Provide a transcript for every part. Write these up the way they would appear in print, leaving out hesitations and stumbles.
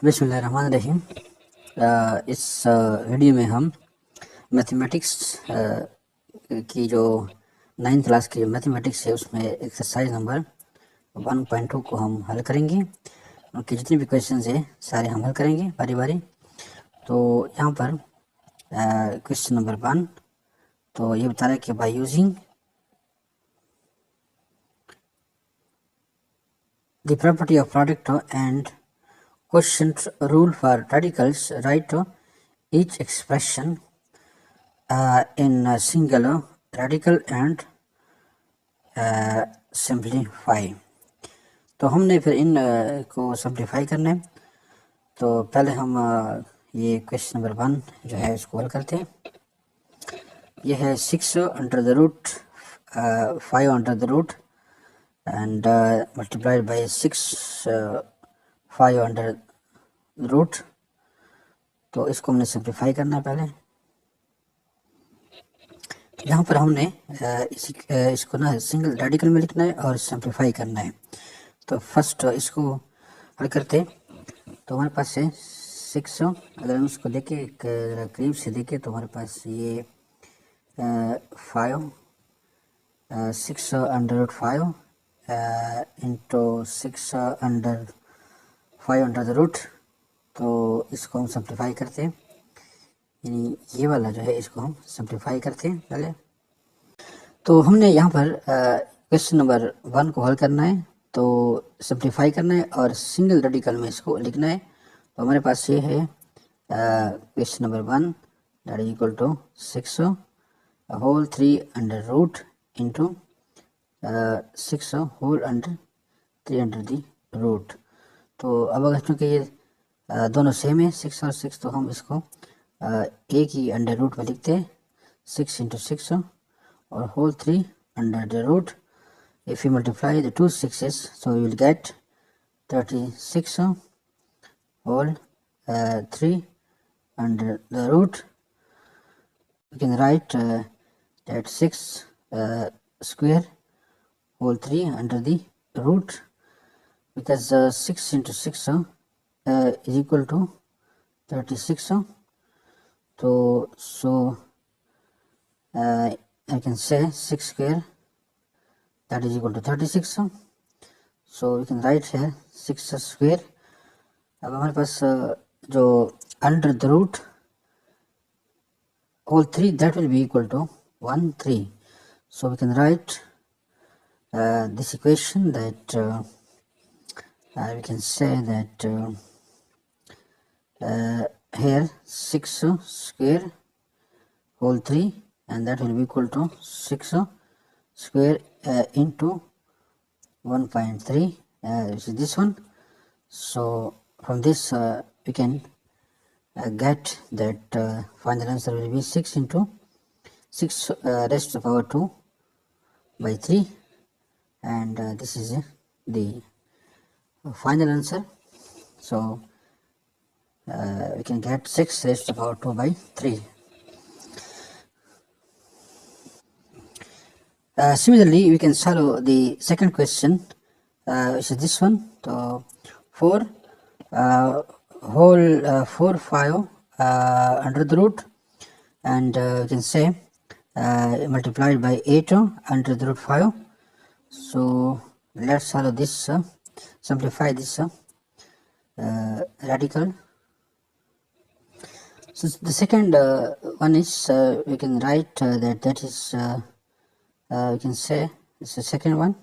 बिस्मिल्लाहिर्रहमानिर्रहीम। इस वीडियो में हम मैथमेटिक्स की जो 9th क्लास की मैथमेटिक्स है उसमें एक्सरसाइज नंबर 1.2 को हम हल करेंगे। उनके जितने भी क्वेश्चंस है सारे हम हल करेंगे बारी बारी। तो यहाँ पर क्वेश्चन नंबर 1 तो ये बता रहा है कि by using the property of product and quotient rule for radicals, write each expression in a single radical and simplify। तो हमने फिर इन को सिंप्लीफाई करना है। तो पहले हम ये क्वेश्चन नंबर 1 जो है इसको हल करते हैं। ये है 6 under the root 5 under the root and multiplied by 6 5 under root. तो इसको हमने सिंप्लीफाई करना है। पहले यहाँ पर हमने इसको ना सिंगल रेडिकल में लिखना है और सिंप्लीफाई करना है। तो फर्स्ट इसको हल करते तो हमारे पास है 6। अगर हम इसको देखें करीब से देखें तो हमारे पास ये 5 6 under root 5 into 6 under 5 under the root. तो इसको हम सिंप्लीफाई करते हैं, यानी ये वाला जो है इसको हम सिंप्लीफाई करते हैं पहले। तो हमने यहाँ पर क्वेश्चन नंबर 1 को हल करना है, तो सिंप्लीफाई करना है और सिंगल रेडिकल में इसको लिखना है। तो हमारे पास ये है question number 1 that is equal to 6 whole 3 under root into 6 whole under 3 under the root. तो अब अगर चूँकि ये दोनों सेम है 6 और 6, तो हम इसको एक ही अंडर रूट में लिखते हैं 6 इंटू 6 और whole 3 under the root. If you multiply the two 6's, so you will get 36 whole 3 under the root. You can write that 6 square whole 3 under the root, because 6 into 6 is equal to 36. So I can say 6 square that is equal to 36. So we can write here 6 square. अब हमारे पास जो under the root whole 3 that will be equal to 1 3. So we can write this equation that we can say that here 6 square whole 3 and that will be equal to 6 square into 1.3, which is this one. So from this we can get that final answer will be 6 into 6 raised to the power 2 by 3, and this is the final answer. So we can get 6 raised to the power 2 by 3. Similarly, we can solve the second question, which is this one. So 4 whole 4 5 under the root, and we can say multiplied by 8 under the root 5. So let's solve this, simplify this radical. So the second one is we can write that is we can say it's the second one.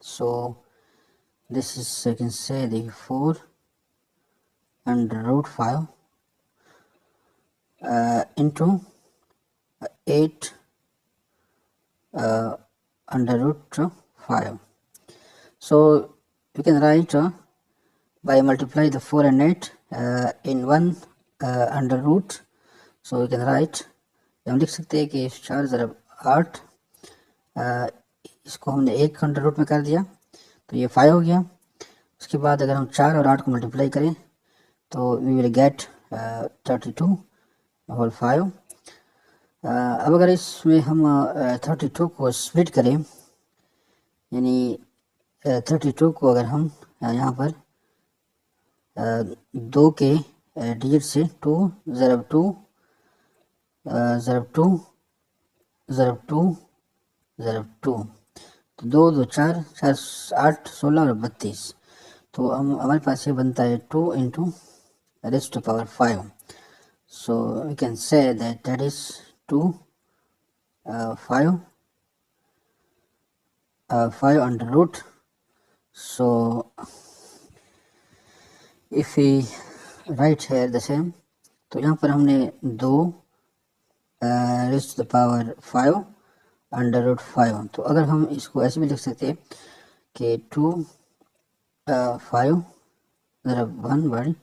So this is, you can say, the 4 under root 5 into 8 under root 5. So we can write by multiply the 4 and 8 in 1 under root. So we can write, हम लिख सकते हैं कि 4 ज़रब 8, इसको हमने 1 under root में कर दिया तो ये 5 हो गया। उसके बाद अगर हम 4 और 8 को मल्टीप्लाई करें तो वी विल गेट 32 होल 5। अब अगर इसमें हम 32 को स्प्लिट करें, यानी 32 को अगर हम यहाँ पर दो के डिजिट से 2 ज़रब 2 ज़रब 2 ज़रब 2 ज़रब 2, तो 2 2 4 4 8 16 और 32। तो हम हमारे पास ये बनता है 2 into raise to power 5। So we can say that is 2 5 5 under root. So if we write here the same, तो यहाँ पर हमने 2 raise to the power 5 under root 5। तो अगर हम इसको ऐसे भी लिख सकते हैं कि 2 5 ज़रब 1 बाई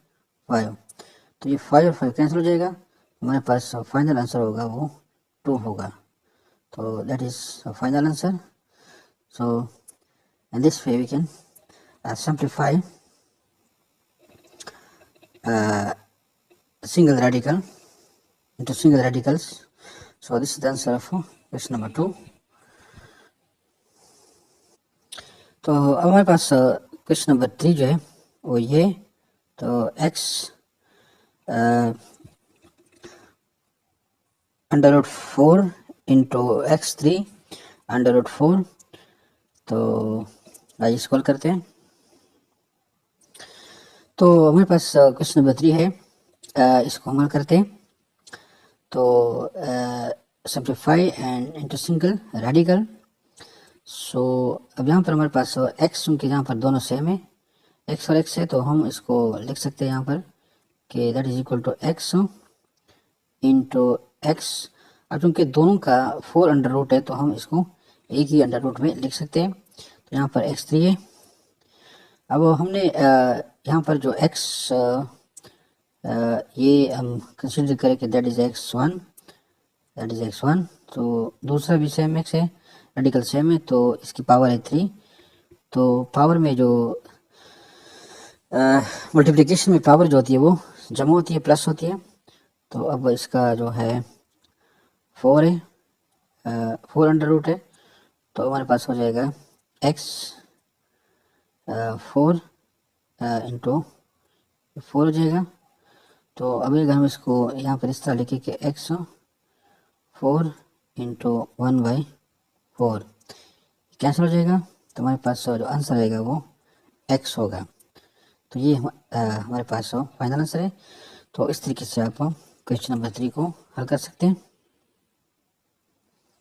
5। तो ये 5 और 5 कैंसिल हो जाएगा, हमारे पास फाइनल आंसर होगा वो 2 होगा। तो that is final answer. So in this way we can simplify single radical into single radicals. So this is the answer of question number 2. तो अब हमारे पास क्वेश्चन नंबर 3 जो है वो ये, तो x under root 4 into x3 under root 4। तो आइए सॉल्व करते हैं। तो हमारे पास क्वेश्चन नंबर 3 है, इसको हम हल करते हैं। तो simplify and into single radical. So अब यहाँ पर हमारे पास x, चूँकि यहाँ पर दोनों सेम है, x और x है, तो हम इसको लिख सकते हैं यहाँ पर कि that is equal to x into x. अब चूँकि दोनों का 4 अंडर रूट है, तो हम इसको एक ही अंडर रूट में लिख सकते हैं। तो यहाँ पर x3 है। अब हमने यहाँ पर जो x ये हम कंसिडर करें कि that is x1, that is x1। तो दूसरा भी सेम x है, रेडिकल सेम है, तो इसकी पावर है 3। तो पावर में जो मल्टीप्लिकेशन में पावर जो होती है वो जमा होती है, प्लस होती है। तो अब इसका जो है 4 है, 4 अंडर रूट है, तो हमारे पास हो जाएगा x 4 इंटू 4 हो जाएगा। तो अभी अगर हम इसको यहाँ पर इस तरह लिखे कि x 4 इंटू 1 बाई 4 कैंसिल हो जाएगा, तो हमारे पास जो आंसर आएगा वो x होगा। तो ये हमारे पास फाइनल आंसर है। तो इस तरीके से आप क्वेश्चन नंबर 3 को हल कर सकते हैं।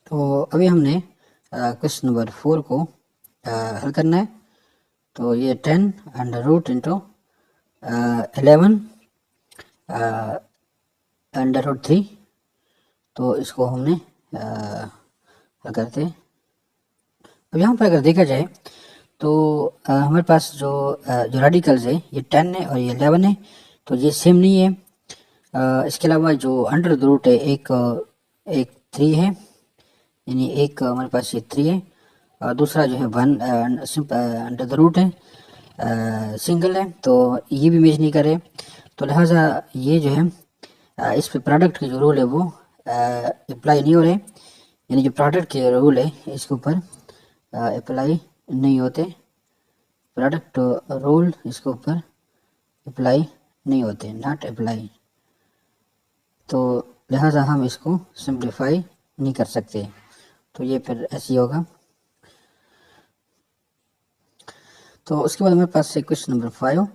तो अभी हमने क्वेश्चन नंबर 4 को हल करना है। तो ये 10 under root into 11 under root 3। तो इसको हमने हल करते हैं। अब यहाँ पर अगर देखा जाए तो हमारे पास जो रेडिकल्स है ये 10 है और ये 11 है, तो ये सेम नहीं है। इसके अलावा जो अंडर द रूट है एक 3 है, यानी एक हमारे पास ये 3 है, और दूसरा जो है 1 अंडर द रूट है, सिंगल है, तो ये भी मैच नहीं करे। तो लिहाजा ये जो है इस पे प्रोडक्ट के जो रूल है वो अप्लाई नहीं हो रहे, यानी जो प्रोडक्ट के रूल है इसके ऊपर अप्लाई नहीं होते, प्रोडक्ट रूल इसके ऊपर अप्लाई नहीं होते, नॉट अप्लाई। तो लिहाजा हम इसको सिंप्लीफाई नहीं कर सकते। तो ये फिर ऐसे ही होगा। तो उसके बाद हमारे पास है क्वेश्चन नंबर 5।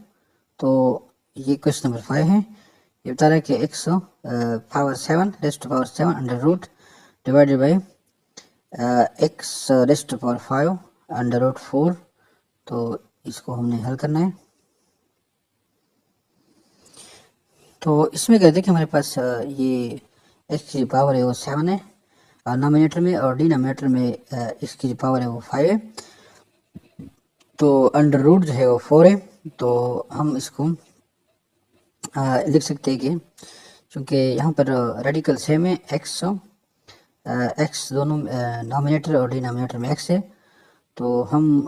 तो ये क्वेश्चन नंबर 5 है, ये बता रहा है कि x power 7 raise to power 7 under root divided by x raise to power 5 under root 4। तो इसको हमने हल करना है। तो इसमें कहते हैं कि हमारे पास ये x की पावर है वो 7 है नॉमिनेटर में, और डिनोमिनेटर में इसकी जो पावर है वो 5 है। तो अंडर रूट जो है वो 4 है। तो हम इसको लिख सकते हैं कि चूँकि यहाँ पर रेडिकल सेम है, x दोनों नॉमिनेटर और डिनोमिनेटर में x है, तो हम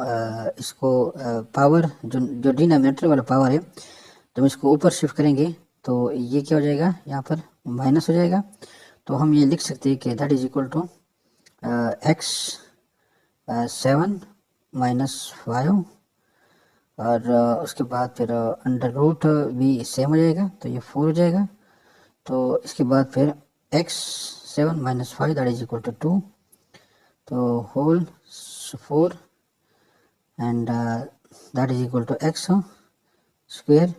इसको पावर जो डिनोमिनेटर वाला पावर है, जब हम इसको ऊपर शिफ्ट करेंगे तो ये क्या हो जाएगा, यहाँ पर माइनस हो जाएगा। तो हम ये लिख सकते हैं कि that is equal to x 7 minus 5 और उसके बाद फिर अंडर रूट भी सेम हो जाएगा, तो ये 4 हो जाएगा। तो इसके बाद फिर x7 minus 5 that is equal to 2, तो whole 4 and that is equal to x square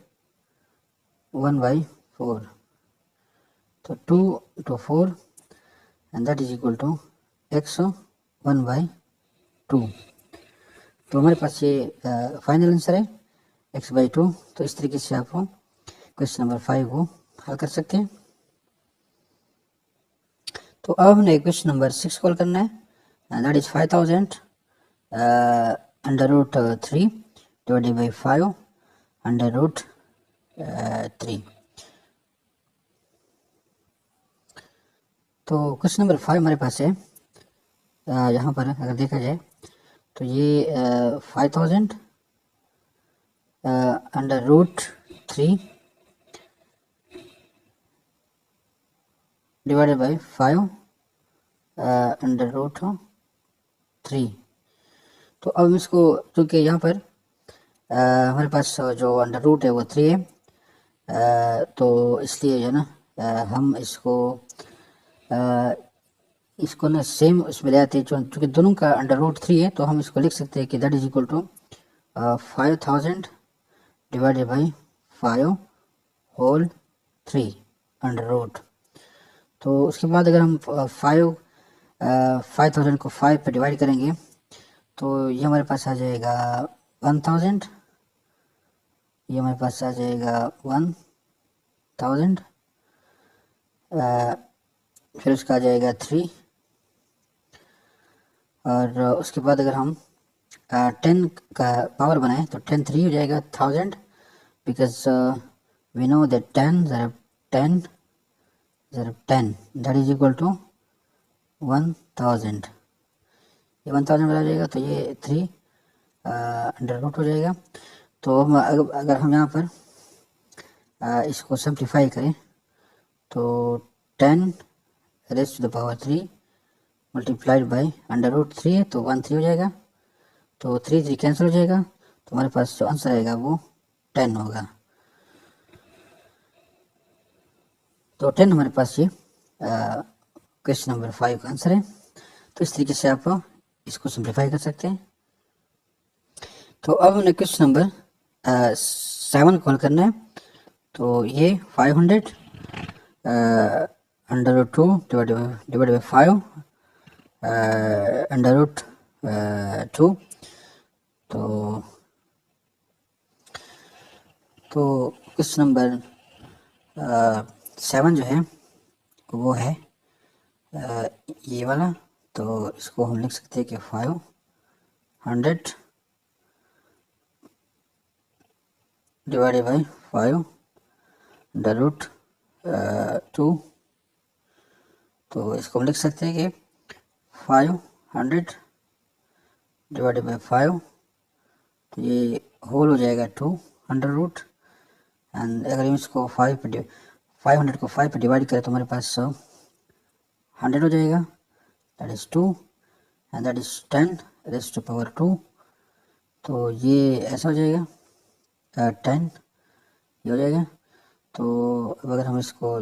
1/4, तो 2 to 4 and that is equal to x 1/2। तो हमारे पास ये फाइनल आंसर है x/2। तो इस तरीके से आप क्वेश्चन नंबर 5 को हल कर सकते हैं। तो अब हमने क्वेश्चन नंबर 6 कॉल करना है, that is 5000 under root 3 divided by 5 under root 3। तो क्वेश्चन नंबर 5 हमारे पास है, यहाँ पर अगर देखा जाए तो ये 5000 under root 3 divided by 5 under root 3। तो अब इसको, क्योंकि यहाँ पर हमारे पास जो अंडर रूट है वो 3 है, तो इसलिए जो है ना हम इसको ना सेम उसमें ले आते हैं, चूँकि दोनों का अंडर रूट 3 है, तो हम इसको लिख सकते हैं कि that is equal to 5000 divided by 5 whole 3 under root. तो उसके बाद अगर हम 5000 को 5 पे डिवाइड करेंगे तो ये हमारे पास आ जाएगा 1000, ये हमारे पास आ जाएगा 1000, फिर उसका आ जाएगा 3, और उसके बाद अगर हम 10 का पावर बनाएं तो 10 3 हो जाएगा 1000, बिकॉज वी नो दैट 10 ज़रा 10 दैट इज इक्वल टू 1000। ये 1000 बना जाएगा, तो ये 3 अंडर रूट हो जाएगा। तो अगर हम यहाँ पर इसको सिंप्लीफाई करें तो 10 raise to the power 3 multiplied by under root 3 है, तो 1 3 हो जाएगा, तो 3 3 कैंसिल हो जाएगा, तो हमारे पास जो आंसर आएगा वो 10 होगा। तो 10 हमारे पास ये क्वेश्चन नंबर 5 का आंसर है। तो इस तरीके से आप इसको सिंप्लीफाई कर सकते हैं। तो अब हमें क्वेश्चन नंबर 7 कॉल करना है। तो ये 500 under root 2 divide by 5 under root 2। तो क्वेश्चन नंबर 7 जो है वो है ये वाला। तो इसको हम लिख सकते हैं कि 500 डिवाइडेड बाई 5 अंडर रूट 2। तो इसको हम लिख सकते हैं कि 500 डिवाइडेड बाई 5, तो ये होल हो जाएगा 2 अंडर रूट, एंड अगर हम इसको 500 को 5 पे डिवाइड करें तो हमारे पास 100 हो जाएगा, that is 2 and that is 10 raise to power 2। तो ये ऐसा हो जाएगा 10 ये हो जाएगा। तो अब अगर हम इसको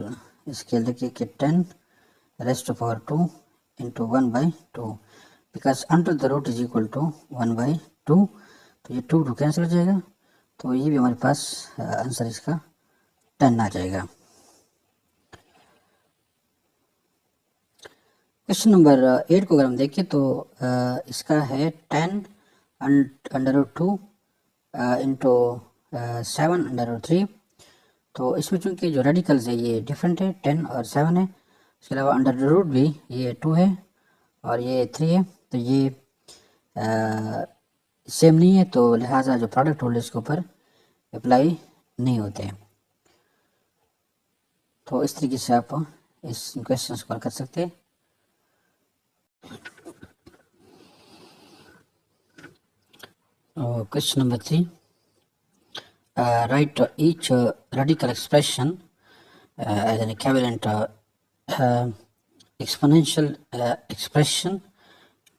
स्केल देखिए कि 10 raise to power 2 into 1/2, because under the root is equal to 1/2, तो ये 2 2 कैंसिल हो जाएगा, तो ये भी हमारे पास आंसर इसका 10 आ जाएगा। क्वेश्चन नंबर 8 को अगर हम देखें तो इसका है 10 अंडर रूट 2 इंटू 7 अंडर रूट 3। तो इसमें चूँकि जो रेडिकल्स है ये डिफरेंट है, 10 और 7 है। इसके अलावा अंडर रूट भी ये 2 है और ये 3 है, तो ये सेम नहीं है, तो लिहाजा जो प्रोडक्ट रूल इसके ऊपर अप्लाई नहीं होते हैं। तो इस तरीके से आप इस क्वेश्चन को कर सकते हैं। Question number 3. Write each radical expression as an equivalent exponential expression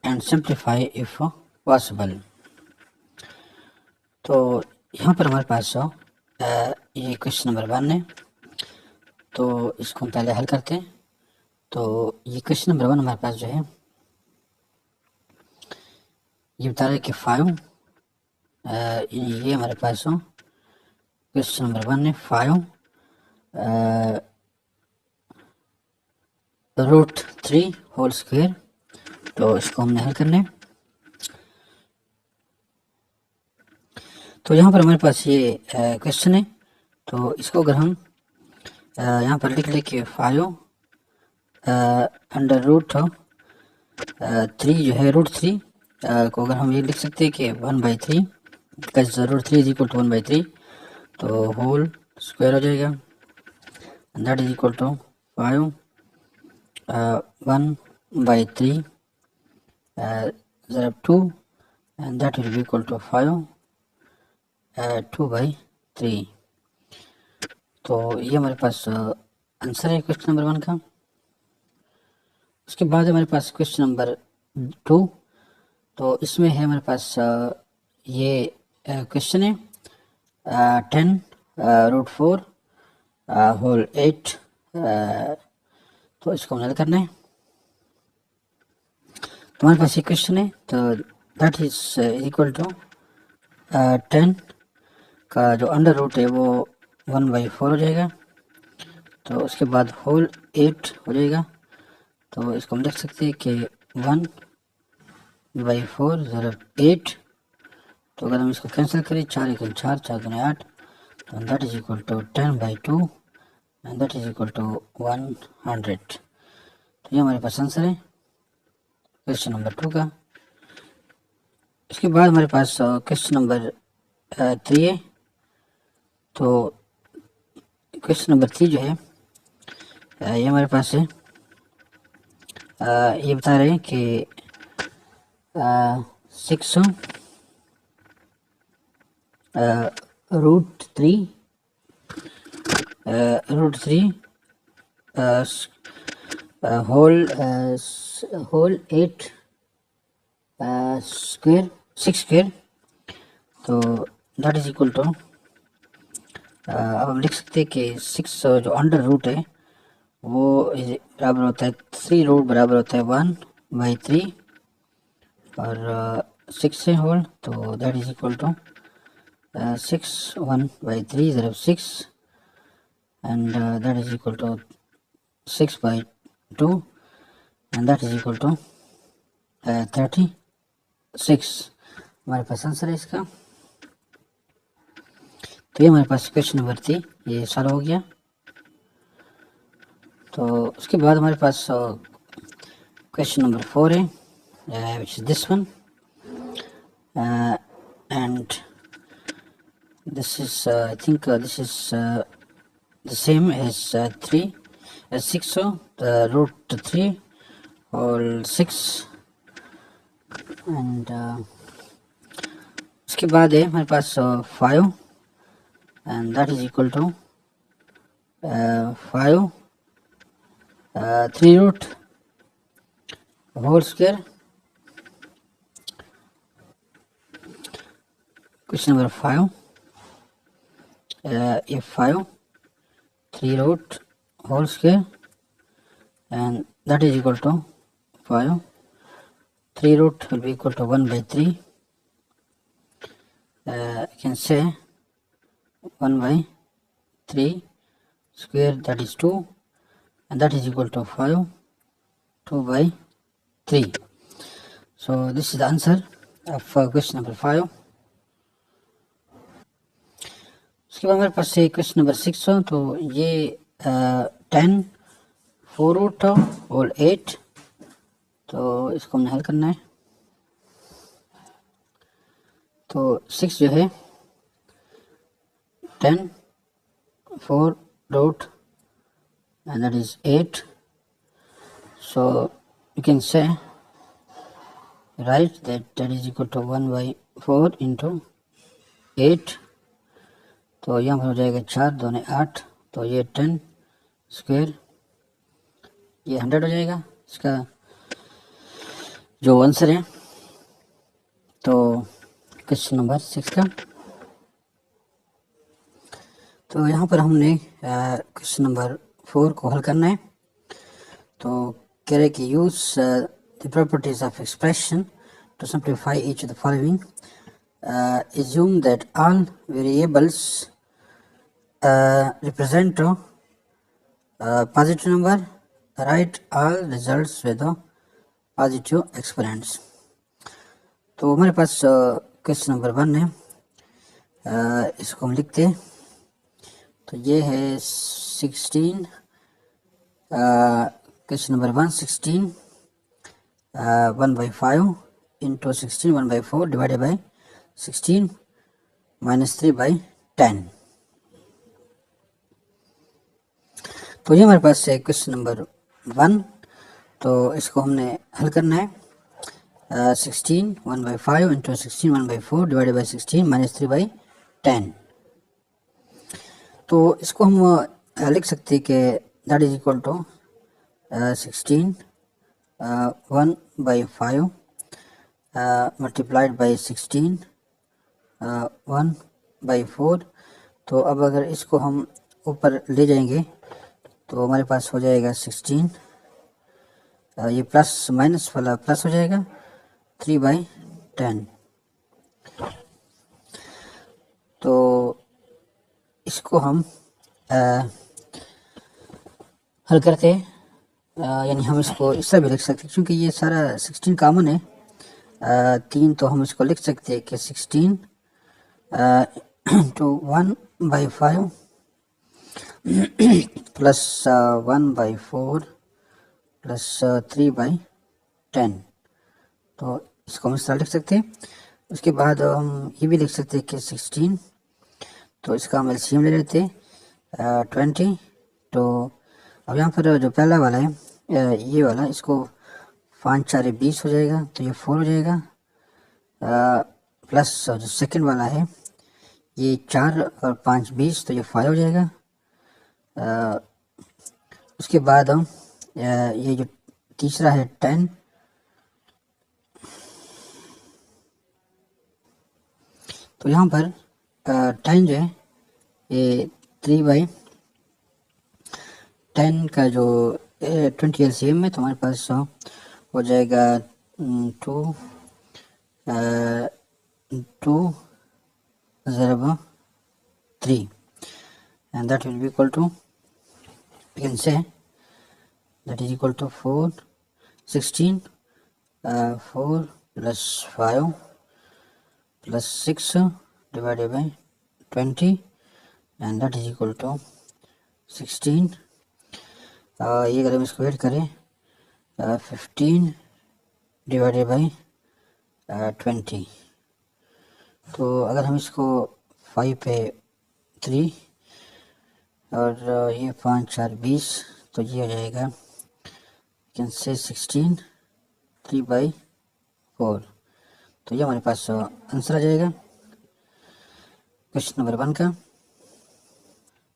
and simplify if possible. तो यहाँ पर हमारे पास ये क्वेश्चन नंबर 1 है, तो इसको हम पहले हल करते हैं। तो ये क्वेश्चन नंबर 1 हमारे पास जो है ये बता रहा है कि 5 ये हमारे पास क्वेश्चन नंबर 1 है 5 रूट 3 होल स्क्वायर। तो इसको हमने हल करना है। तो यहाँ पर हमारे पास ये क्वेश्चन है, तो इसको अगर हम यहाँ पर लिख ले कि 5 अंडर रूट 3 जो है रूट 3 को अगर हम ये लिख सकते हैं कि 1/3 because root 3 is equal to 1/3, तो होल स्क्वायर हो जाएगा, and that is equal to 5 1/3 ज़रा 2 and that will be equal to 5 2/3। तो ये हमारे पास आंसर है क्वेश्चन नंबर 1 का। उसके बाद हमारे पास क्वेश्चन नंबर 2, तो इसमें है हमारे पास ये क्वेश्चन है 10 रूट 4 होल 8, तो इसको हल करना है। तो हमारे पास ये क्वेश्चन है, तो दैट इज इक्वल टू 10 का जो अंडर रूट है वो 1/4 हो जाएगा, तो उसके बाद होल 8 हो जाएगा। तो इसको हम लिख सकते हैं कि 1/4 ज़रा 8, तो अगर हम इसको कैंसिल करें 4 × 4 4 × 8, तो that is equal to 10/2 and that is equal to 100। तो ये हमारे पास आंसर है क्वेश्चन नंबर 2 का। इसके बाद हमारे पास क्वेश्चन नंबर 3 है। तो क्वेश्चन नंबर 3 जो है ये हमारे पास है, ये बता रहे हैं कि 6 रूट 3 होल 8 स्क्वायर 6 स्क्वायर, तो दैट इज इक्वल टू अब हम लिख सकते हैं कि 6 जो अंडर रूट है वो बराबर होता है 3 रूट बराबर होता है 1/3 और 6 है होल, तो दैट इज इक्वल टू 6 1/3 ज़रा 6 and that is equal to 6/2 एंड दैट इज इक्वल टू 36। हमारे पास आंसर है इसका। तो ये हमारे पास क्वेश्चन नंबर 3 ये सारा हो गया। तो उसके बाद हमारे पास क्वेश्चन नंबर 4 है which is this one, and this is I think this is the same as 6 root 3 whole 6 and उसके बाद है हमारे पास 5 and that is equal to 5 3 root whole square. Question number 5 ये 5 3 root whole square and that is equal to 5 3 root will be equal to 1/3. You can say 1/3 square, that is 2, and that is equal to 5 2/3. So this is the answer of question number 5. उसके बाद हमारे पास है question number 6 हो, तो ये 10 4 root whole 8, तो इसको हमने हल करना है। तो 6 जो है 10 4 root and that is 8, so you can say right that is equal to 1/4 into 8, तो यहाँ पर हो जाएगा 4 दूने 8, तो ये 10 स्क्वायर ये 100 हो जाएगा इसका जो आंसर है। तो क्वेश्चन नंबर 6 का तो यहाँ पर हमने क्वेश्चन नंबर 4 को हल करना है। तो कह रहे कि use the properties of expression to simplify each of the following, assume that all variables represent positive number, write all results with the positive exponents। तो हमारे पास क्वेश्चन नंबर 1 है, इसको हम लिखते हैं। तो ये है 16, question number 1 16 1/5 into 16 1/4 divided by 16 -3/10। तो ये हमारे पास है क्वेश्चन नंबर 1। तो इसको हमने हल करना है। 16 1/5 इंटू 16 1/4 डिवाइडेड बाई 16 -3/10। तो इसको हम लिख सकते हैं कि that is equal to 16 1/5 multiplied by 16 1/4। तो अब अगर इसको हम ऊपर ले जाएंगे तो हमारे पास हो जाएगा 16, ये प्लस माइनस वाला प्लस हो जाएगा 3/10। तो इसको हम हल करते हैं, यानी हम इसको इस तरह भी लिख सकते हैं क्योंकि ये सारा 16 कॉमन है। 3 तो हम इसको लिख सकते हैं कि 16 to 1/5 प्लस 1/4 प्लस 3/10। तो इसको हम इस तरह लिख सकते हैं। उसके बाद हम ये भी लिख सकते हैं कि 16, तो इसका हम एलसीएम ले लेते हैं 20। तो अब यहाँ पर जो पहला वाला है ये वाला, इसको 5 4 20 हो जाएगा, तो ये 4 हो जाएगा। प्लस जो सेकंड वाला है ये 4 और 5 20, तो ये 5 हो जाएगा। उसके बाद हम ये जो तीसरा है 10, तो यहाँ पर 10 जो है ये 3/10 का जो 20 एलसीएम में, तो हमारे पास हो जाएगा 2 0 3 and that will be equal to, we can say that is equal to 4 16 4 plus 5 plus 6 divided by 20 and that is equal to 16। ये अगर हम इसको ऐड करें 15 डिवाइडेड बाई 20, तो अगर हम इसको 5 पे 3 और ये 5 4 20, तो ये हो जाएगा कैन से 16 3/4। तो ये हमारे पास आंसर आ जाएगा क्वेश्चन नंबर 1 का।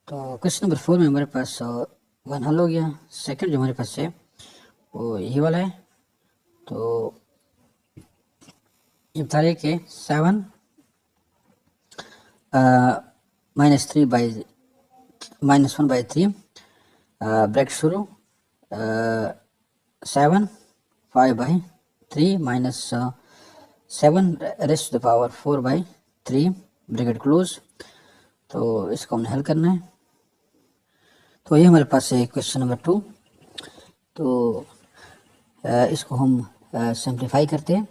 तो क्वेश्चन नंबर 4 में हमारे पास 1 हल हो गया। सेकंड जो हमारे पास है वो ये वाला है। तो ये बता रहे कि 7 -1/3 ब्रैकेट शुरू 7 5/3 -7 raised to the power 4/3 bracket close. तो इसको हमने हल करना है। तो ये हमारे पास है क्वेश्चन नंबर 2। तो इसको हम सिंप्लीफाई करते हैं।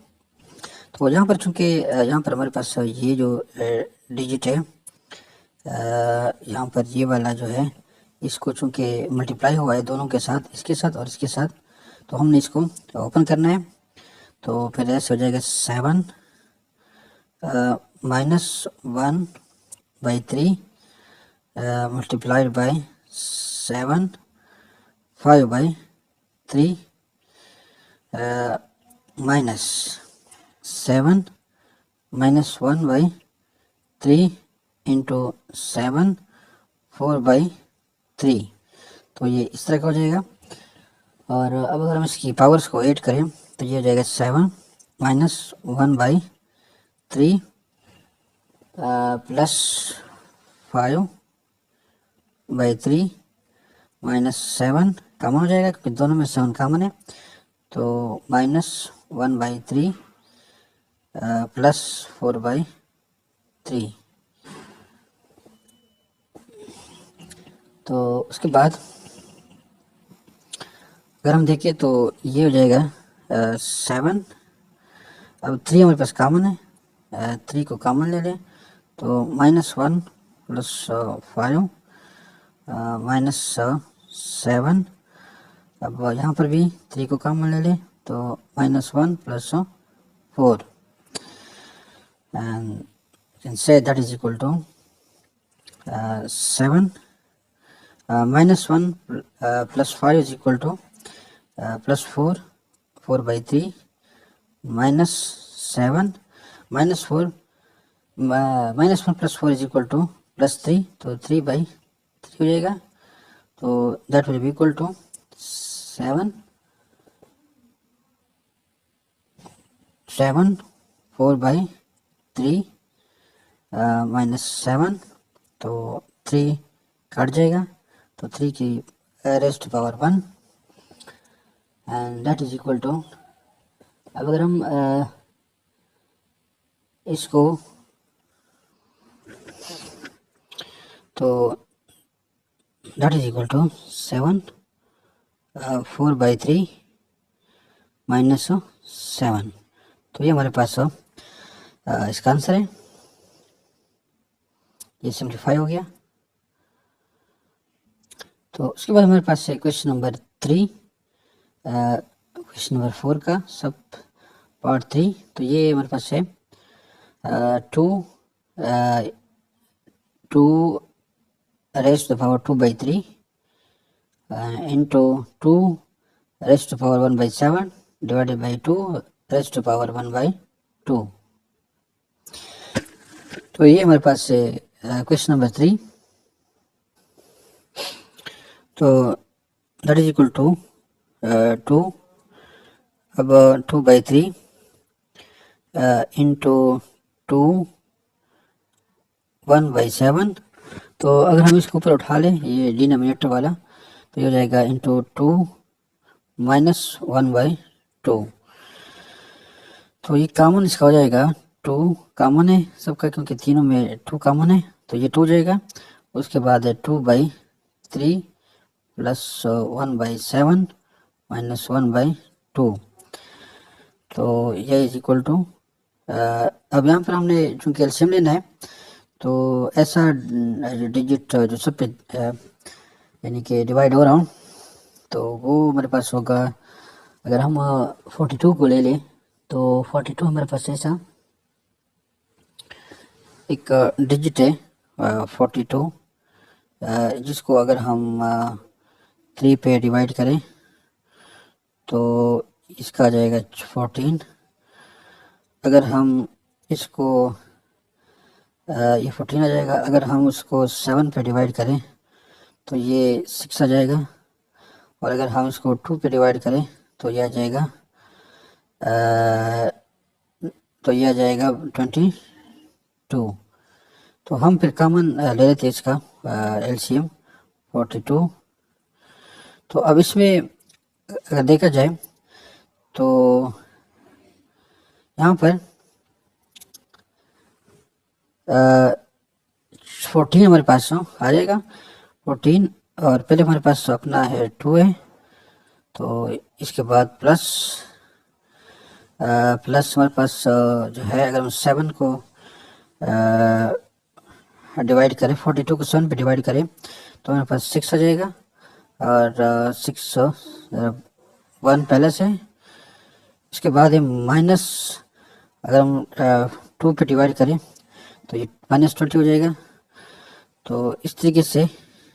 तो यहाँ पर चूँकि यहाँ पर हमारे पास ये जो डिजिट है, यहाँ पर ये वाला जो है, इसको चूँकि मल्टीप्लाई हुआ है दोनों के साथ, इसके साथ और इसके साथ, तो हमने इसको ओपन करना है। तो फिर ऐसे हो जाएगा 7 -1/3 मल्टीप्लाइड बाई 7 5/3 माइनस 7 -1/3 इंटू 7 4/3। तो ये इस तरह का हो जाएगा। और अब अगर हम इसकी पावर्स को ऐड करें तो ये हो जाएगा 7 -1/3 प्लस 5 बाई 3 -7 कॉमन हो जाएगा क्योंकि दोनों में 7 कॉमन है, तो -1/3 +4/3। तो उसके बाद अगर हम देखें तो ये हो जाएगा 7। अब 3 हमारे पास कॉमन है, 3 को कॉमन ले लें तो -1 + 5 -7। अब यहाँ पर भी 3 को कॉमन ले लें तो -1 + 4 and you can say that is equal to 7 -1 + 5 is equal to +4 4/3 -7 -4 -1 + 4 is equal to +3, तो 3/3 हो जाएगा, तो that will be equal to 7 4/3 -7, तो 3 कट जाएगा, तो 3 की raised power 1 and that is equal to, अब अगर हम इसको तो दैट इज इक्वल टू 7 4/3 -7, तो ये हमारे पास इसका आंसर है। ये सिंप्लीफाई हो गया। तो उसके बाद हमारे पास है क्वेश्चन नंबर 3, क्वेश्चन नंबर 4 का सब पार्ट 3। तो ये हमारे पास है 2 raised to the power 2/3 into 2 raised to the power 1/7 divided by 2 raised to the power 1/2। तो ये हमारे पास है क्वेश्चन नंबर 3। तो दैट इज इक्वल टू 2, अब 2/3 इंटू 2 1/7। तो अगर हम इसको ऊपर उठा लें ये डिनोमिनेटर वाला, तो ये हो जाएगा इंटू 2 -1/2। तो ये कॉमन इसका हो जाएगा 2 कॉमन है सबका, क्योंकि तीनों में 2 कॉमन है, तो ये 2 जाएगा। उसके बाद है 2/3 + 1/7 -1/2, तो ये इज इक्वल टू, अब यहाँ पर हमने चूँकि एलसीएम लेना है, तो ऐसा डिजिट जो सब पे यानी कि डिवाइड हो रहा हूँ, तो वो मेरे पास होगा, अगर हम 42 को ले लें तो 42 हमारे पास ऐसा एक डिजिट है 42, जिसको अगर हम 3 पे डिवाइड करें तो इसका आ जाएगा 14। अगर हम इसको ये 14 आ जाएगा, अगर हम उसको 7 पे डिवाइड करें तो ये 6 आ जाएगा, और अगर हम इसको 2 पे डिवाइड करें तो ये आ जाएगा 22। तो हम फिर कॉमन ले लेते हैं इसका एलसीएम 42। तो अब इसमें अगर देखा जाए तो यहाँ पर 14 हमारे पास आ जाएगा 14, और पहले हमारे पास अपना है 2 है, तो इसके बाद प्लस हमारे पास जो है, अगर हम 7 को डिवाइड करें 42 को 7 पे डिवाइड करें तो हमारे पास 6 आ जाएगा, और 6 1 पहले से। इसके बाद है माइनस, अगर हम 2 पे डिवाइड करें तो ये -20 हो जाएगा। तो इस तरीके से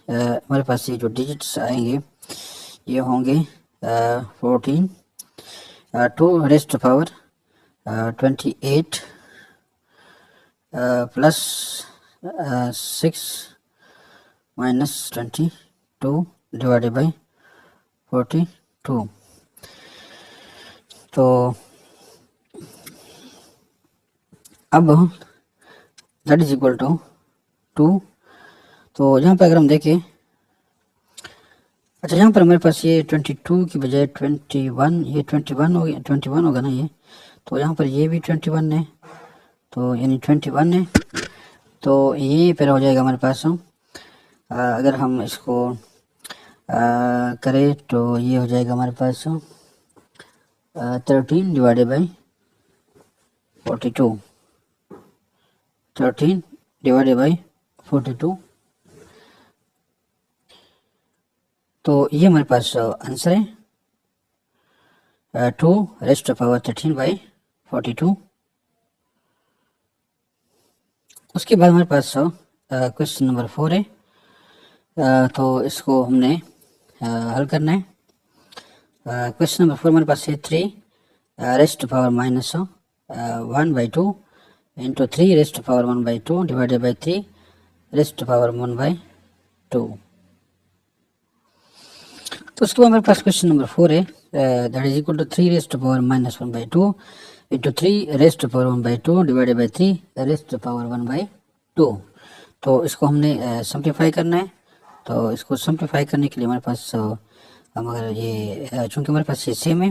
हमारे पास ये जो डिजिट्स आएंगे ये होंगे 14 2 raised to power 28 plus 6 -22 divided by 42। तो अब दैट इज इक्वल टू 2। तो यहाँ पे अगर हम देखें अच्छा, यहाँ पर हमारे पास ये 22 की बजाय 21, ये 21 हो गया, 21 होगा ना ये, तो यहाँ पर ये भी 21 है, तो यानी 21 है, तो ये फिर हो जाएगा हमारे पास। अगर हम इसको करें तो ये हो जाएगा हमारे पास 13 डिवाइडेड बाई 42, 13 डिवाइडेड बाई 42, तो ये हमारे पास आंसर है 2⁻13/42। उसके बाद हमारे पास क्वेश्चन नंबर 4 है, तो इसको हमने हल करना है। क्वेश्चन नंबर 4 हमारे पास है 3⁻1/2 इंटू 3⁻1/2 डिवाइडेड बाई 3⁻1/2। तो उसके बाद हमारे पास क्वेश्चन नंबर 4 है, that is equal to 3⁻1/2 into 3⁻1/2 divided by 3⁻1/2। तो इसको हमने सिंप्लीफाई करना है। तो इसको सिंप्लीफाई करने के लिए हमारे पास हम अगर ये चूँकि हमारे पास ये सेम है,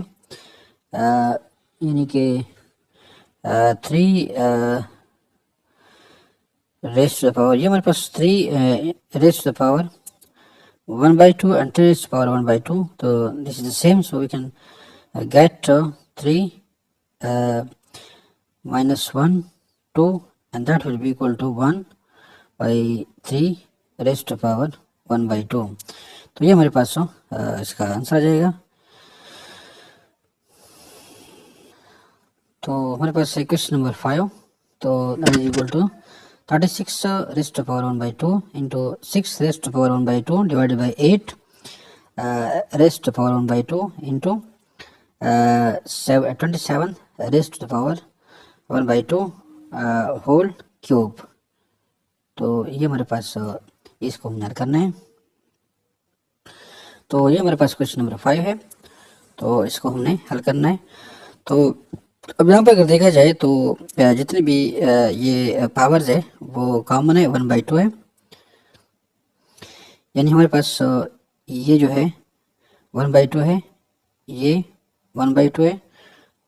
यानी कि 3 रेस्ट टू द पावर, ये हमारे पास 3 raised to the power 1/2 and 3 raised to the power 1/2. So this is the same, so we can get 3 minus 1 2, and that will be equal to 1/3 raised to the power 1/2. तो ये हमारे पास इसका answer आ जाएगा। तो हमारे पास है क्वेश्चन नंबर 5, तो that is equal to 36 raised to the power 1/2 into 6 raised to the power 1/2 divided by 8 raised to the power 1/2 into 27 raised to the power 1/2 whole cube. तो ये हमारे पास इसको हमने हल करना है। तो ये हमारे पास क्वेश्चन नंबर 5 है, तो इसको हमने हल करना है। तो अब यहाँ पर अगर देखा जाए तो जितने भी ये पावर्स है वो कॉमन है, 1/2 है, यानी हमारे पास ये जो है 1/2 है, ये 1/2 है,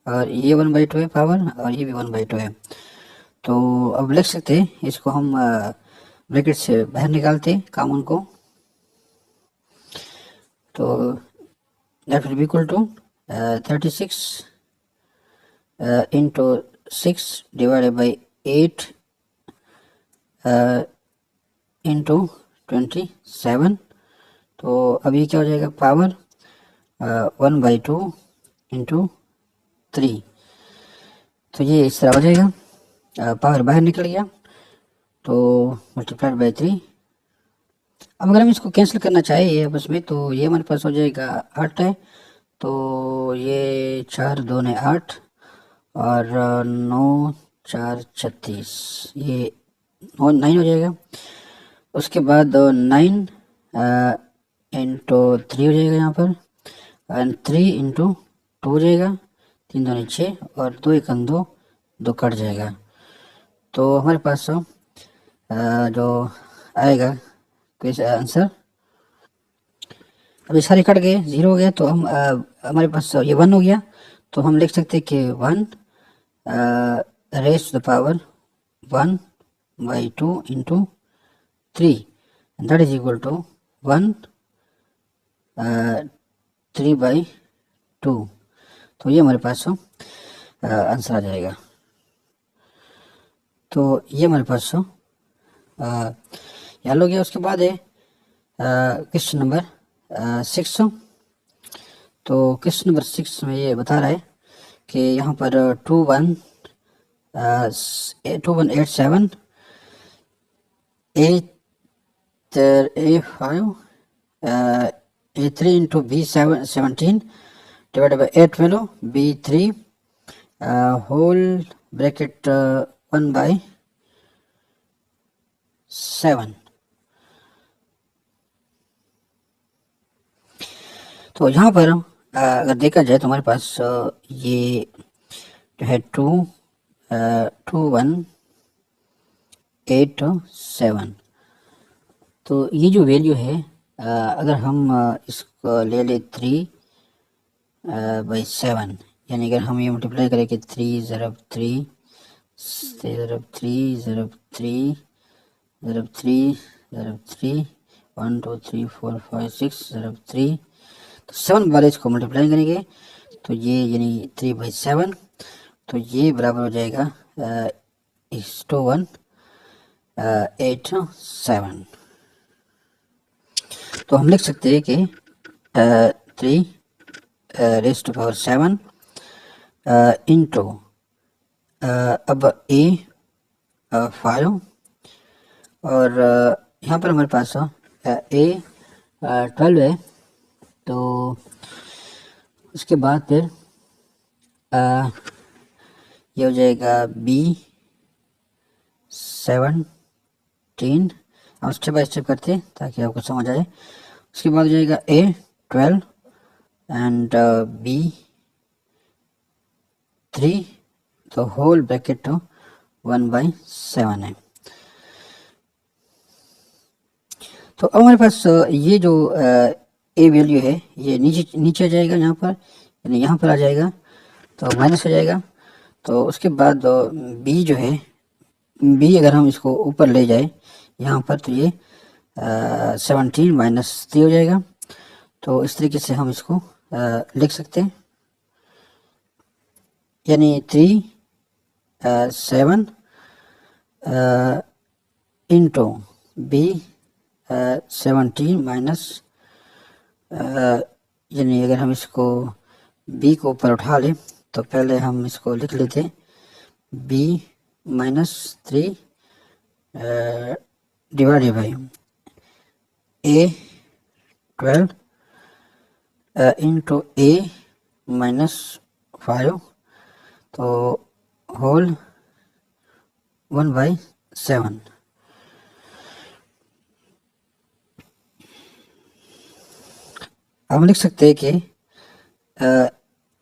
और ये 1/2 है पावर, और ये भी 1/2 है। तो अब लिख सकते हैं इसको हम ब्रैकेट से बाहर निकालते हैं कॉमन को, तो that will be equal to 36 into 6 divided by 8 into 27। तो अभी क्या हो जाएगा, पावर 1/2 इंटू 3, तो ये इस तरह हो जाएगा, पावर बाहर निकल गया, तो मल्टीप्लाइड बाई 3। अब अगर हम इसको कैंसिल करना चाहें ये आपस में, तो ये हमारे पास हो जाएगा 8 है, तो ये 4 2 8, और 9 4 36, ये 9 हो जाएगा। उसके बाद 9 इंटू 3 हो जाएगा यहाँ पर, एंड 3 इंटू 2 हो जाएगा, 3 2 6, और 2 1 2, 2 कट जाएगा। तो हमारे पास जो आएगा क्वेश्चन आंसर, अभी सारे कट गए, 0 हो गया, तो हम हमारे पास ये 1 हो गया, तो हम लिख सकते हैं कि 1 raise to the power 1/2 into 3, that is equal to 1 3/2। तो ये हमारे पास आंसर आ जाएगा। तो ये हमारे पास हल हो गया। उसके बाद है क्वेश्चन नंबर 6। तो क्वेश्चन नंबर 6 में ये बता रहा है कि यहाँ पर 2187 A5 A3 into B17 divided by 8 value B3 whole bracket 1/7। तो यहाँ पर अगर देखा जाए तो हमारे पास ये जो है 2187, तो ये जो वैल्यू है अगर हम इसको ले ले 3/7, यानी अगर हम ये मल्टीप्लाई करें कि 3 ज़रब 3 ज़रब 3 ज़रब 3 ज़रब 3 ज़रब 3 1 2 3 4 5 6 ज़रब 3, तो 7 वाले इसको मल्टीप्लाई करेंगे तो ये यानी 3/7, तो ये बराबर हो जाएगा 1:1 8/7। तो हम लिख सकते हैं कि 3 raised to power 7 इंटू अब ए 5, और यहाँ पर हमारे पास ए 12 है, तो उसके बाद फिर ये हो जाएगा बी 17। हम स्टेप बाय स्टेप करते हैं ताकि आपको समझ आए। उसके बाद हो जाएगा ए 12 एंड बी 3, तो होल ब्रैकेट तो 1/7 है। तो अब हमारे पास ये जो ए वैल्यू है ये नीचे आ जाएगा, यहाँ पर यानी यहाँ पर आ जाएगा, तो माइनस हो जाएगा। तो उसके बाद बी जो है, बी अगर हम इसको ऊपर ले जाए यहाँ पर, तो ये 17 - 3 हो जाएगा। तो इस तरीके से हम इसको लिख सकते हैं, यानी 3/7 इंटू बी 17 यानी अगर हम इसको बी को ऊपर उठा लें तो पहले हम इसको लिख लेते B -3 divided by A 12 into A -5, तो होल 1/7। अब हम लिख सकते हैं कि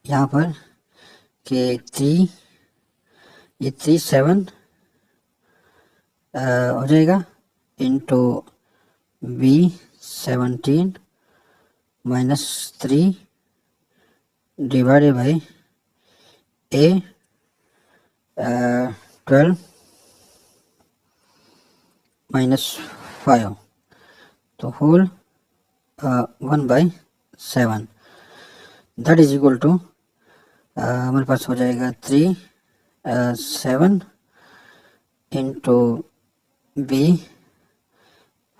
यहाँ पर कि 3/7 हो जाएगा इंटू बी 17 -3 डिवाइडेड बाई ए 12 -5, तो whole 1/7। That is equal to हमारे पास हो जाएगा 3/7 इंटू बी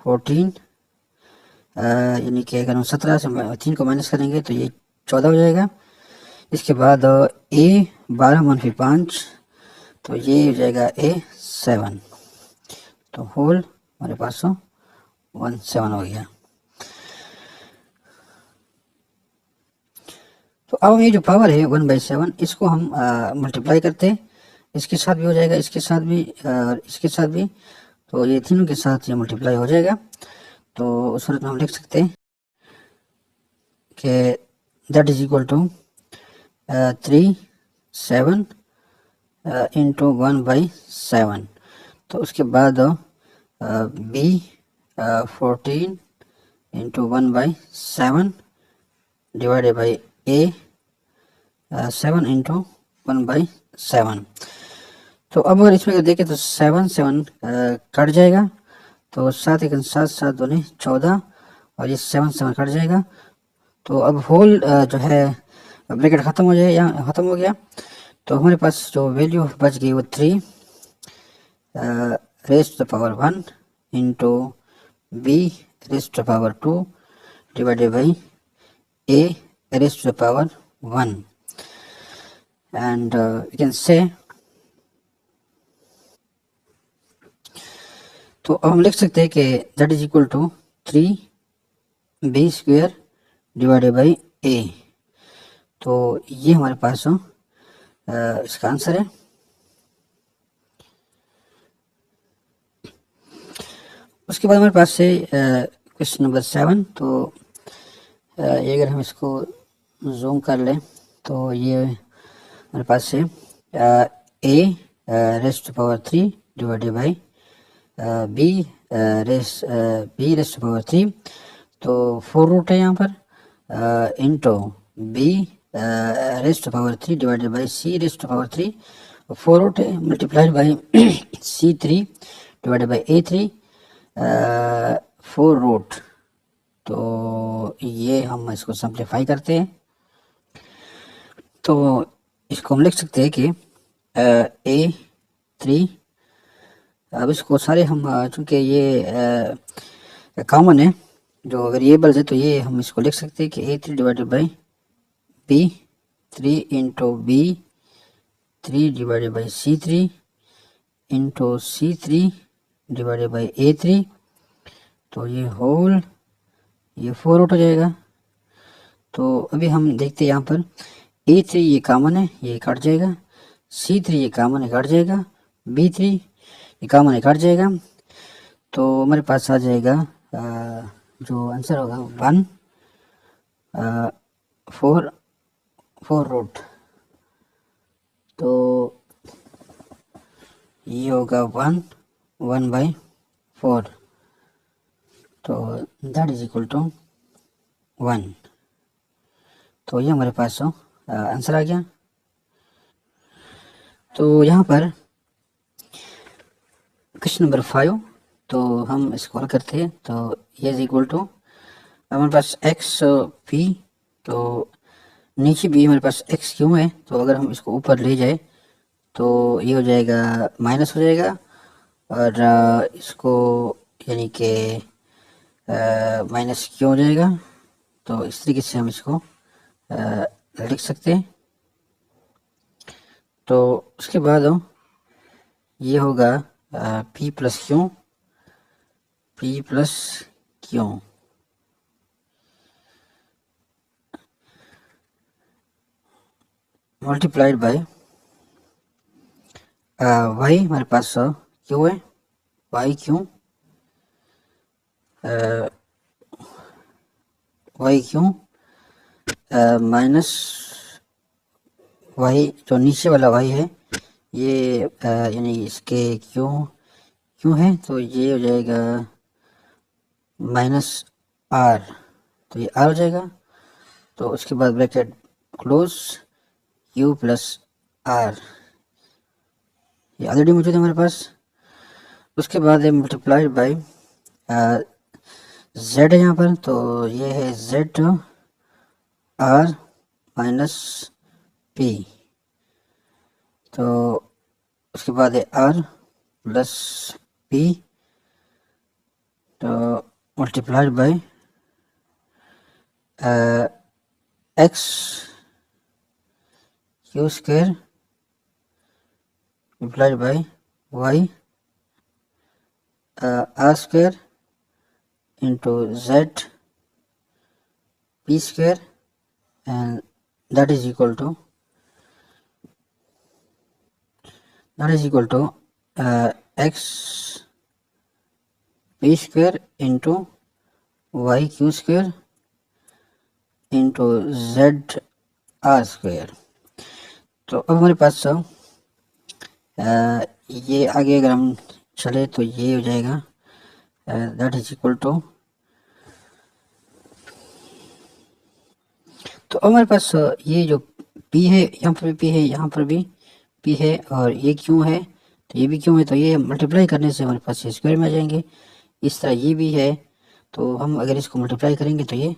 14, यानी कि अगर हम 17 से 3 को माइनस करेंगे तो ये 14 हो जाएगा। इसके बाद ए 12 - 5, तो ये हो जाएगा ए 7, तो होल हमारे पास 17 हो गया। तो अब ये जो पावर है 1/7, इसको हम मल्टीप्लाई करते हैं, इसके साथ भी हो जाएगा, इसके साथ भी और इसके साथ भी, तो ये तीनों के साथ ये मल्टीप्लाई हो जाएगा। तो उस सूरत में हम लिख सकते हैं कि that is equal to 3/7 into 1/7, तो उसके बाद b 14 into 1/7 divided by a 7 into 1/7। तो अब अगर इसमें देखें तो 7 कट जाएगा, तो 7 एक 7 7 दूनी 14, और ये 7 कट जाएगा। तो अब होल जो है ब्रैकेट ख़त्म हो जाए, यहाँ ख़त्म हो गया। तो हमारे पास जो वैल्यू बच गई वो 3 raised to the power 1 into b raised to the power 2 divided by a raised to the power 1, and we can say, तो अब हम लिख सकते हैं कि that is equal to 3b² divided by A. तो ये हमारे पास इसका आंसर है। उसके बाद हमारे पास से क्वेश्चन नंबर 7, तो ये अगर हम इसको जूम कर लें तो ये हमारे पास से A raised to power 3 divided by B raised to power 3, तो 4 रूट है यहाँ पर into B raised power 3 divided by C raised power 3, 4 root है multiplied by C3 divided by A3 4 root. तो ये हम इसको सिंप्लीफाई करते हैं तो इसको हम लिख सकते हैं कि A3, अब इसको सारे हम चूँकि ये कॉमन है जो वेरिएबल्स है तो ये हम इसको लिख सकते हैं कि A3 divided by B3 into B3 divided by C3 into C3 divided by A3, तो ये होल ये 4 आउट हो जाएगा। तो अभी हम देखते हैं यहाँ पर A3 ये कॉमन है, ये कट जाएगा, C3 ये कॉमन है, कट जाएगा, B3 ये कॉमन है, कट जाएगा। तो हमारे पास आ जाएगा जो आंसर होगा 1 4 रूट। तो ये होगा 1 बाई 4, तो दैट इज इक्वल टू 1। तो ये हमारे पास आंसर आ गया। तो यहाँ पर क्वेश्चन नंबर 5, तो हम इसको हल करते हैं। तो ये इज इक्वल टू हमारे पास एक्स पी, तो नीचे भी हमारे पास एक्स क्यों है, तो अगर हम इसको ऊपर ले जाए तो ये हो जाएगा माइनस हो जाएगा, और इसको यानी कि माइनस क्यों हो जाएगा। तो इस तरीके से हम इसको लिख सकते हैं। तो उसके बाद ये होगा पी प्लस क्यों मल्टीप्लाइड बाय वाई, हमारे पास क्यों है, वाई क्यों माइनस वाई, जो नीचे वाला वाई है ये यानी इसके क्यों है, तो ये हो जाएगा माइनस आर, तो ये आर हो जाएगा। तो उसके बाद bracket close, q plus r, ये ऑलरेडी मौजूद है हमारे पास। उसके बाद है मल्टीप्लाइड बाई जेड है यहाँ पर, तो ये है जेड आर माइनस पी, तो उसके बाद है आर प्लस पी, तो multiplied by x q square multiplied by y r square into z p square, and that is equal to x p square into y q square into z r square। तो अब हमारे पास ये आगे अगर हम चले तो ये हो जाएगा दैट इज इक्वल टू, तो हमारे पास ये जो p है, यहाँ पर भी p है, यहाँ पर भी p है, और ये क्यों है तो ये भी क्यों है, तो ये मल्टीप्लाई करने से हमारे पास स्क्वायर में आ जाएंगे। इस तरह ये भी है, तो हम अगर इसको मल्टीप्लाई करेंगे तो ये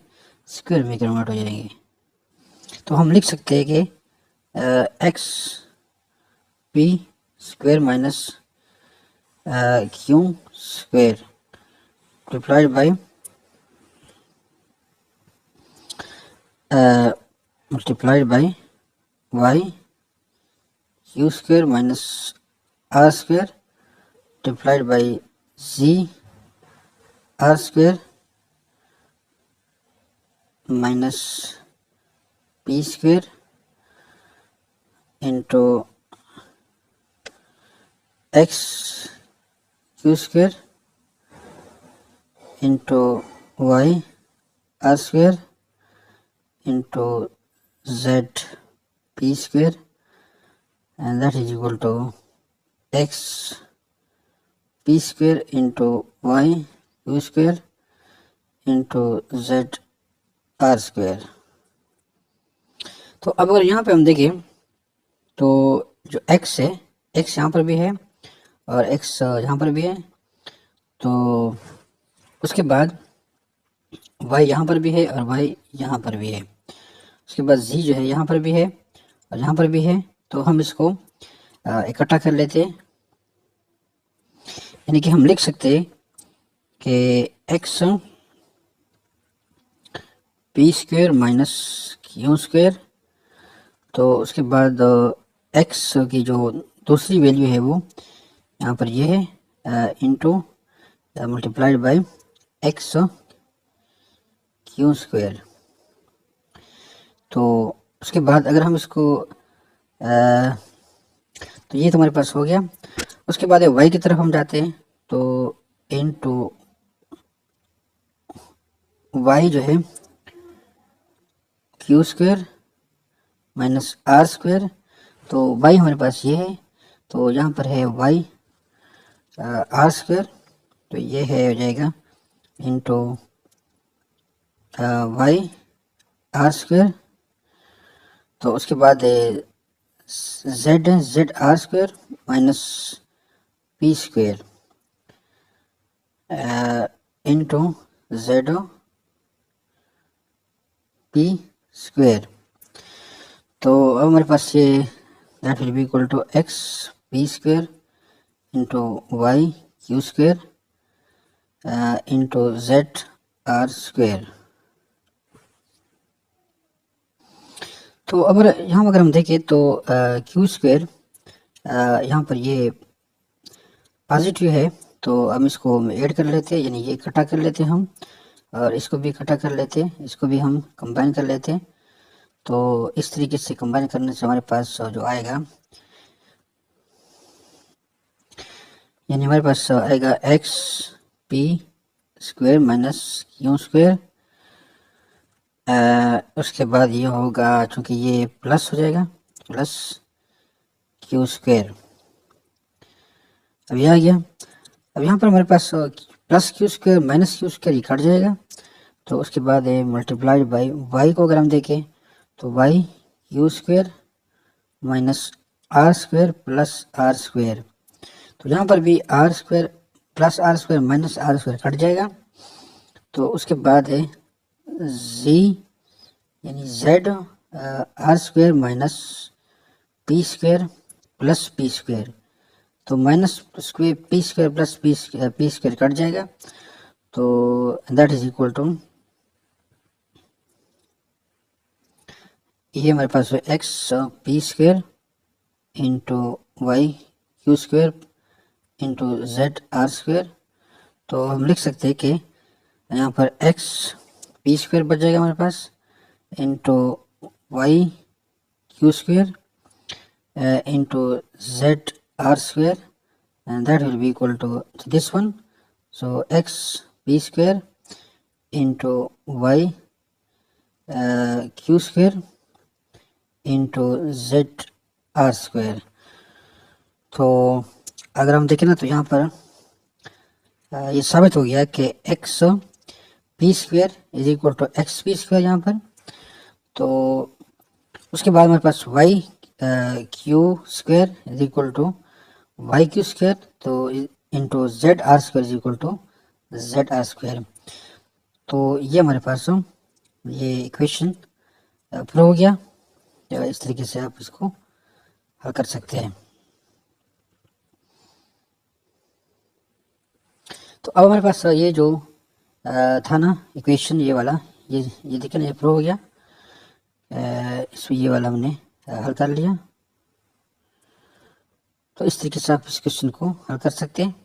स्क्वायर में कन्वर्ट हो जाएंगे। तो हम लिख सकते हैं कि x P square minus Q square multiplied by y Q square minus are square multiplied by z r square minus P square into x q square into y r square into z p square, and that is equal to x p square into y q square into Z are square. तो अब अगर यहाँ पे हम देखें तो जो x है, x यहाँ पर भी है और x यहाँ पर भी है, तो उसके बाद y यहाँ पर भी है और y यहाँ पर भी है, उसके बाद z जो है यहाँ पर भी है और यहाँ पर भी है। तो हम इसको इकट्ठा कर लेते हैं, यानी कि हम लिख सकते हैं कि x P square minus Q square, तो उसके बाद x की जो दूसरी वैल्यू है वो यहाँ पर ये है into multiplied by x q square. तो उसके बाद अगर हम इसको तो ये तो हमारे पास हो गया। उसके बाद y की तरफ हम जाते हैं, तो इंटू y जो है q square minus are square, तो y हमारे पास ये है, तो यहाँ पर है y आर स्क्वायर, तो ये है हो जाएगा इंटू y आर स्क्वायर। तो उसके बाद z are square minus P square into z p square. तो अब हमारे पास ये that will be equal to x P square into Y Q square into Z are square. तो अगर यहाँ अगर हम देखें तो क्यू स्क्वायर यहाँ पर ये पॉजिटिव है, तो हम इसको ऐड कर लेते हैं, यानी ये इकट्ठा कर लेते हैं हम, और इसको भी इकट्ठा कर लेते हैं, इसको भी हम कंबाइन कर लेते हैं। तो इस तरीके से कंबाइन करने से हमारे पास जो आएगा, यानी हमारे पास आएगा x P square minus Q square. उसके बाद ये होगा, चूँकि ये प्लस हो जाएगा, प्लस क्यू स्क्वायर। अब ये आ गया। अब यहाँ पर हमारे पास plus Q square minus Q square ये कट जाएगा, तो उसके बाद मल्टीप्लाइड बाई वाई को अगर हम देखें तो Y Q square minus are square plus R square. तो यहाँ पर भी R square plus R square minus are square cut जाएगा, तो उसके बाद है जी यानी Z are square minus P square plus P square. तो minus square P square plus P square cut जाएगा, तो दैट इज इक्वल टू ये हमारे पास है x P square into Y Q square into Z are square. तो हम लिख सकते हैं कि यहाँ पर एक्स पी स्क्वायर बच जाएगा हमारे पास into Y Q square into Z are square, and that will be equal to this one. So x p square into y q square into z r square। तो अगर हम देखें ना तो यहाँ पर ये साबित हो गया कि x p square is equal to x P square यहाँ पर। तो उसके बाद हमारे पास y q square is equal to Y Q square, तो into Z are square is equal to Z are square. तो ये हमारे पास ये इक्वेशन प्रूव हो गया। तो इस तरीके से आप इसको हल कर सकते हैं। तो अब हमारे पास ये जो था ना इक्वेशन ये वाला, ये देखिए ना, ये प्रूव हो गया। इसमें ये वाला हमने हल कर लिया। तो इस तरीके से आप इस क्वेश्चन को हल कर सकते हैं।